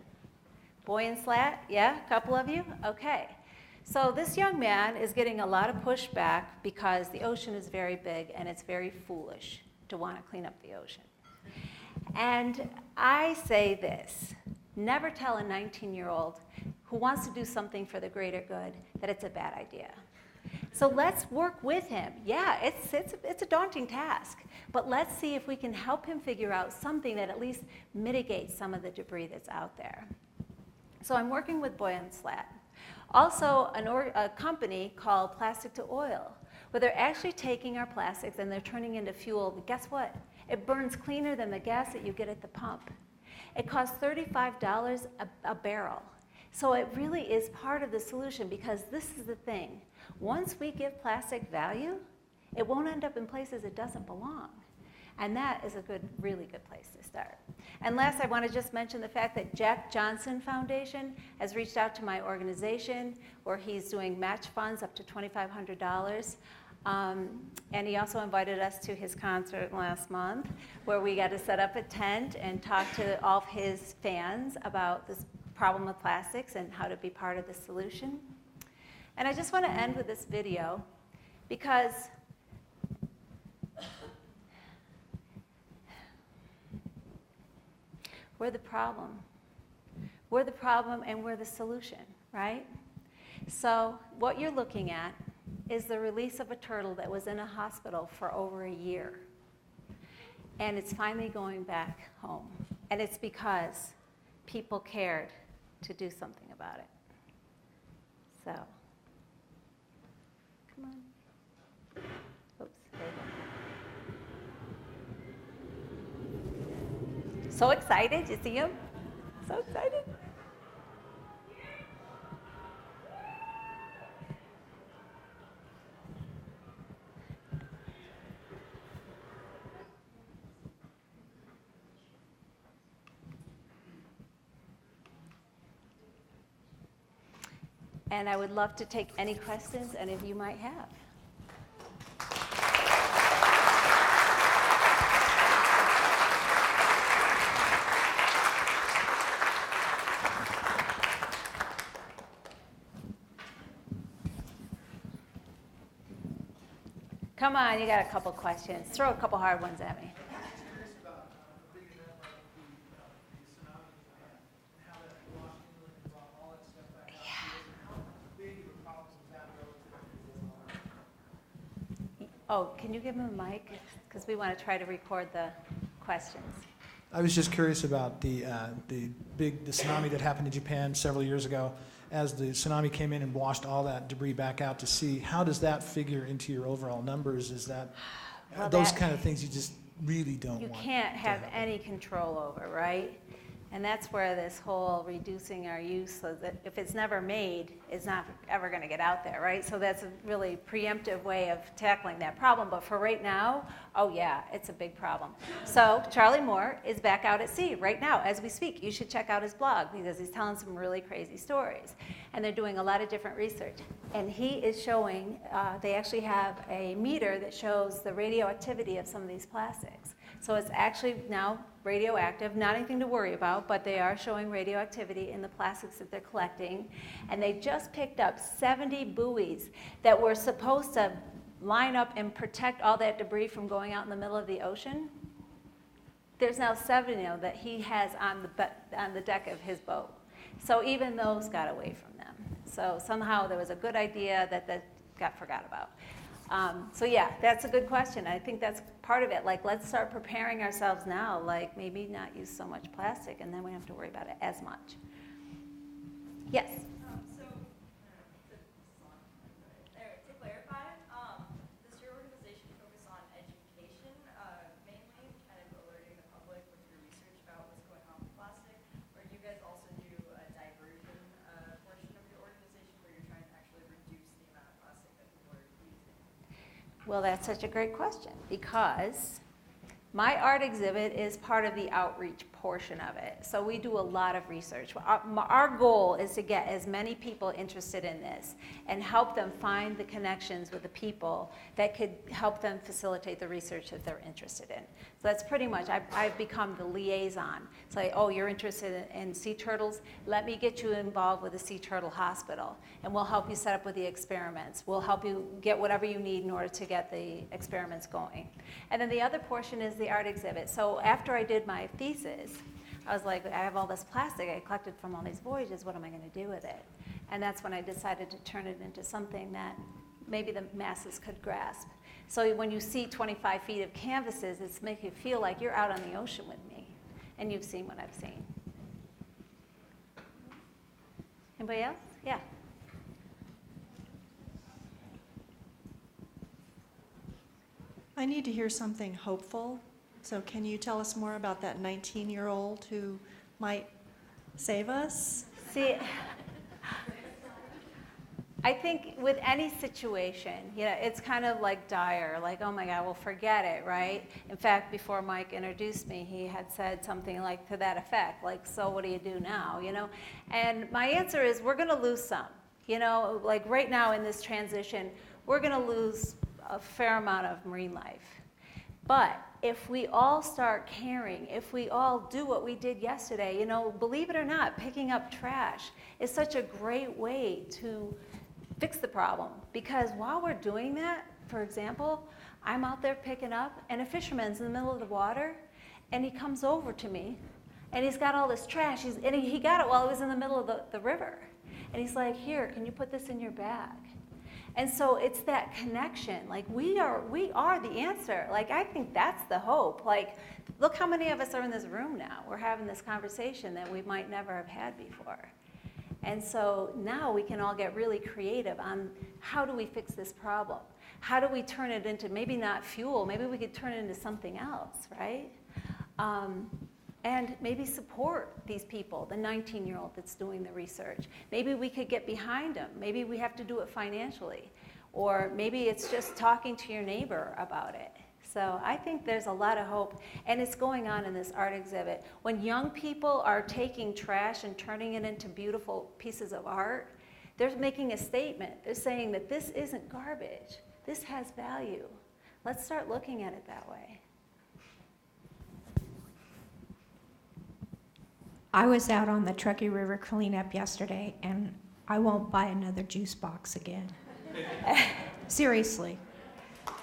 [SPEAKER 3] Boy in slat? Yeah, a couple of you? Okay. So this young man is getting a lot of pushback because the ocean is very big and it's very foolish to want to clean up the ocean. And I say this, never tell a 19-year-old who wants to do something for the greater good that it's a bad idea. So let's work with him. Yeah, it's a daunting task, but let's see if we can help him figure out something that at least mitigates some of the debris that's out there. So I'm working with Boy and Slat. Also, a company called Plastic to Oil, where they're actually taking our plastics and they're turning into fuel. But guess what? It burns cleaner than the gas that you get at the pump. It costs $35 a barrel. So it really is part of the solution, because this is the thing. Once we give plastic value, it won't end up in places it doesn't belong. And that is a really good place to start. And last, I want to just mention the fact that Jack Johnson Foundation has reached out to my organization, where he's doing match funds up to $2,500. And he also invited us to his concert last month, where we got to set up a tent and talk to all of his fans about this problem with plastics and how to be part of the solution. And I just want to end with this video, because we're the problem. We're the problem and we're the solution, right? So what you're looking at is the release of a turtle that was in a hospital for over a year. And it's finally going back home. And it's because people cared to do something about it. So, come on. Oops, there you go. So excited, you see him? So excited. And I would love to take any questions any of you might have. Come on, you got a couple questions. Throw a couple hard ones at me.
[SPEAKER 4] Curious about a big event like the tsunami and how that washed England and brought all that stuff back out. Yeah. How big of a problem was that relative to the
[SPEAKER 3] Oh, can you give him a mic? Because we want to try to record the questions.
[SPEAKER 5] I was just curious about the tsunami that happened in Japan several years ago. As the tsunami came in and washed all that debris back out to sea, how does that figure into your overall numbers? Is that
[SPEAKER 3] Well,
[SPEAKER 5] those
[SPEAKER 3] that-
[SPEAKER 5] kind of things you just really don't
[SPEAKER 3] You
[SPEAKER 5] want?
[SPEAKER 3] can't
[SPEAKER 5] to
[SPEAKER 3] have
[SPEAKER 5] happen?
[SPEAKER 3] any control over, right? And that's where this whole reducing our use, so that if it's never made, it's not ever going to get out there, right? So that's a really preemptive way of tackling that problem. But for right now, oh yeah, it's a big problem. So Charlie Moore is back out at sea right now as we speak. You should check out his blog because he's telling some really crazy stories. And they're doing a lot of different research. And he is showing, they actually have a meter that shows the radioactivity of some of these plastics. So it's actually now radioactive, not anything to worry about, but they are showing radioactivity in the plastics that they're collecting. And they just picked up 70 buoys that were supposed to line up and protect all that debris from going out in the middle of the ocean. There's now 70 that he has on the deck of his boat. So even those got away from them. So somehow there was a good idea that got forgot about. So yeah, that's a good question. I think that's part of it. Like, let's start preparing ourselves now. Like, maybe not use so much plastic, and then we don't have to worry about it as much. Yes.
[SPEAKER 6] To clarify, does your organization focus on education mainly, kind of alerting the public with your research about what's going on with plastic, or do you guys also do a diversion portion of your organization where you're trying to actually reduce the amount of plastic that people are using?
[SPEAKER 3] Well, that's such a great question because my art exhibit is part of the outreach portion of it. So we do a lot of research. Our goal is to get as many people interested in this and help them find the connections with the people that could help them facilitate the research that they're interested in. So that's pretty much, I've become the liaison. It's like, oh, you're interested in sea turtles? Let me get you involved with the Sea Turtle Hospital, and we'll help you set up with the experiments. We'll help you get whatever you need in order to get the experiments going. And then the other portion is the art exhibit. So after I did my thesis, I was like, I have all this plastic I collected from all these voyages, what am I going to do with it? And that's when I decided to turn it into something that maybe the masses could grasp. So when you see 25 feet of canvases, it's making you feel like you're out on the ocean with me, and you've seen what I've seen. Anybody else? Yeah.
[SPEAKER 7] I need to hear something hopeful. So can you tell us more about that 19-year-old who might save us?
[SPEAKER 3] See, I think with any situation, it's kind of like dire, like, oh my God, well, forget it, right? In fact, before Mike introduced me, he had said something like to that effect, like, so what do you do now, And my answer is, we're going to lose some. Like right now in this transition, we're going to lose a fair amount of marine life. But if we all start caring, if we all do what we did yesterday, believe it or not, picking up trash is such a great way to fix the problem. Because while we're doing that, for example, I'm out there picking up, and a fisherman's in the middle of the water, and he comes over to me, And he's got all this trash. He got it while he was in the middle of the river. And he's like, here, can you put this in your bag? And so it's that connection. Like, we are the answer. Like, I think that's the hope. Like, look how many of us are in this room now. We're having this conversation that we might never have had before. And so now we can all get really creative on how do we fix this problem? How do we turn it into maybe not fuel, maybe we could turn it into something else, right? And maybe support these people, the 19-year-old that's doing the research. Maybe we could get behind them. Maybe we have to do it financially. Or maybe it's just talking to your neighbor about it. So I think there's a lot of hope, and it's going on in this art exhibit. When young people are taking trash and turning it into beautiful pieces of art, they're making a statement. They're saying that this isn't garbage. This has value. Let's start looking at it that way.
[SPEAKER 8] I was out on the Truckee River cleanup yesterday, and I won't buy another juice box again. Seriously.
[SPEAKER 9] What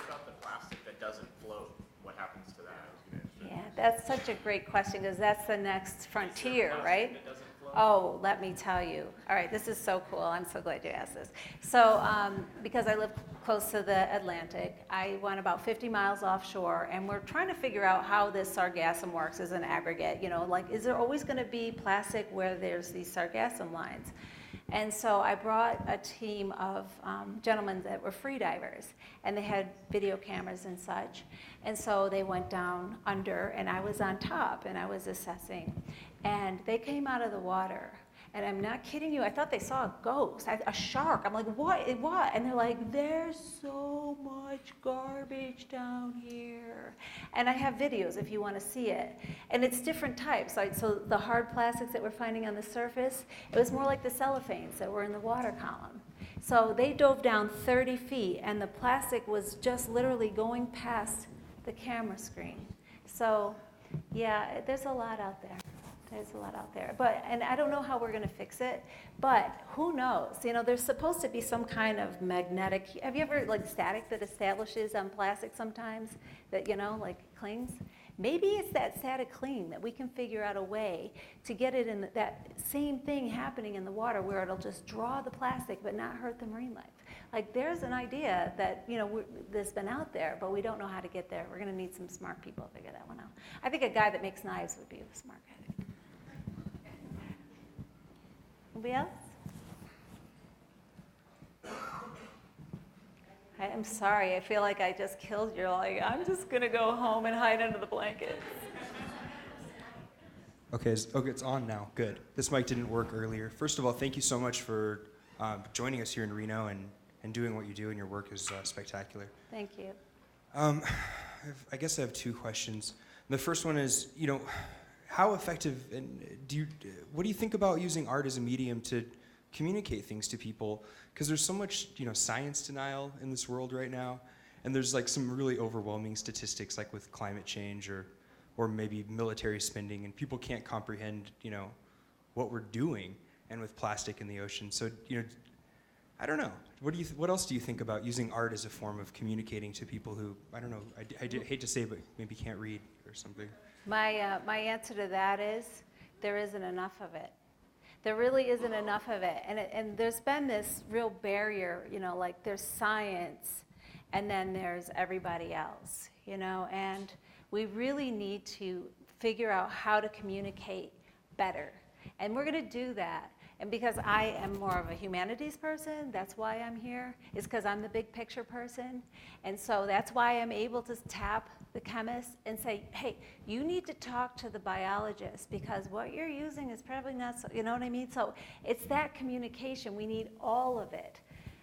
[SPEAKER 9] about the plastic that doesn't float? What happens to that?
[SPEAKER 3] Yeah, that's such a great question, because that's the next frontier, right?
[SPEAKER 9] That doesn't float?
[SPEAKER 3] Oh, let me tell you. All right, this is so cool. I'm so glad you asked this. So, because I live close to the Atlantic, I went about 50 miles offshore, and we're trying to figure out how this sargassum works as an aggregate. You know, like, is there always going to be plastic where there's these sargassum lines? And so I brought a team of gentlemen that were free divers, and they had video cameras and such. And so they went down under, and I was on top, and I was assessing. And they came out of the water, and I'm not kidding you, I thought they saw a ghost, a shark. I'm like, what? And they're like, there's so much garbage down here. And I have videos if you want to see it. And it's different types. Like, so the hard plastics that we're finding on the surface, it was more like the cellophanes that were in the water column. So they dove down 30 feet, and the plastic was just literally going past the camera screen. So, yeah, there's a lot out there. There's a lot out there. And I don't know how we're going to fix it, but who knows? You know, there's supposed to be some kind of magnetic, have you ever, like, static that establishes on plastic sometimes that, you know, like, clings? Maybe it's that static cling that we can figure out a way to get it in that same thing happening in the water where it'll just draw the plastic but not hurt the marine life. Like, there's an idea that, you know, that's been out there, but we don't know how to get there. We're going to need some smart people to figure that one out. I think a guy that makes knives would be a smart guy. Anybody else? I'm sorry. I feel like I just killed you. Like, I'm just going to go home and hide under the blankets.
[SPEAKER 10] Okay, it's on now. Good. This mic didn't work earlier. First of all, thank you so much for joining us here in Reno and doing what you do, and your work is spectacular.
[SPEAKER 3] Thank you.
[SPEAKER 10] I guess I have two questions. The first one is, you know, how effective what do you think about using art as a medium to communicate things to people? Because there's so much, you know, science denial in this world right now, and there's like some really overwhelming statistics, like with climate change or maybe military spending, and people can't comprehend, you know, what we're doing, and with plastic in the ocean. So, you know, I don't know. What else do you think about using art as a form of communicating to people who, I don't know, I hate to say, but maybe can't read or something?
[SPEAKER 3] My answer to that is there isn't enough of it. There really isn't enough of it. And there's been this real barrier, you know, like there's science and then there's everybody else, you know, and we really need to figure out how to communicate better. And we're going to do that. And because I am more of a humanities person, that's why I'm here, is because I'm the big picture person. And so that's why I'm able to tap the chemist and say, hey, you need to talk to the biologist because what you're using is probably not so, you know what I mean? So it's that communication. We need all of it.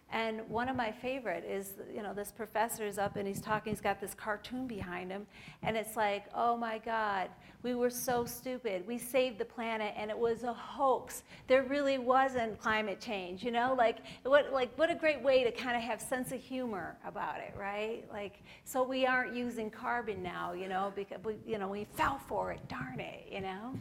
[SPEAKER 3] And one of my favorite is, you know, this professor is up and he's talking, he's got this cartoon behind him, and it's like, oh my God, we were so stupid. We saved the planet and it was a hoax. There really wasn't climate change, you know? Like what a great way to kind of have sense of humor about it, right? Like, so we aren't using carbon now, you know, because we fell for it, darn it, you know?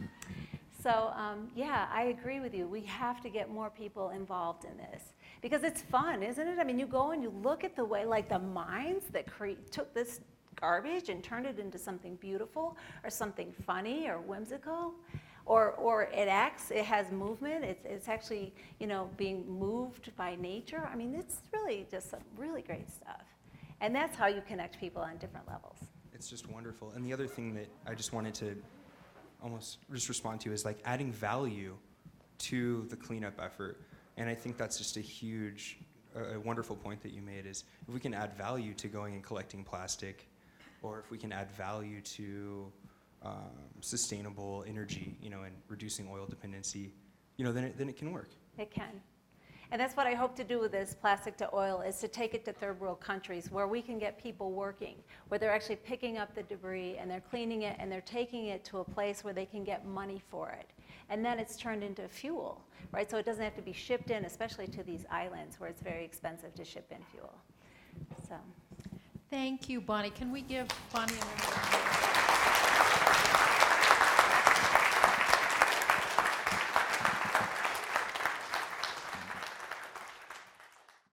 [SPEAKER 3] So, yeah, I agree with you. We have to get more people involved in this because it's fun, isn't it? I mean, you go and you look at the way, like the minds that took this garbage and turned it into something beautiful or something funny or whimsical, or it has movement. It's actually, you know, being moved by nature. I mean, it's really just some really great stuff. And that's how you connect people on different levels.
[SPEAKER 10] It's just wonderful. And the other thing that I just wanted to almost just respond to is like adding value to the cleanup effort. And I think that's just a wonderful point that you made is if we can add value to going and collecting plastic, or if we can add value to sustainable energy, you know, and reducing oil dependency, you know, then it can work.
[SPEAKER 3] It can. And that's what I hope to do with this plastic to oil, is to take it to third world countries where we can get people working, where they're actually picking up the debris and they're cleaning it and they're taking it to a place where they can get money for it. And then it's turned into fuel, right? So it doesn't have to be shipped in, especially to these islands where it's very expensive to ship in fuel. So.
[SPEAKER 1] Thank you, Bonnie. Can we give Bonnie a minute?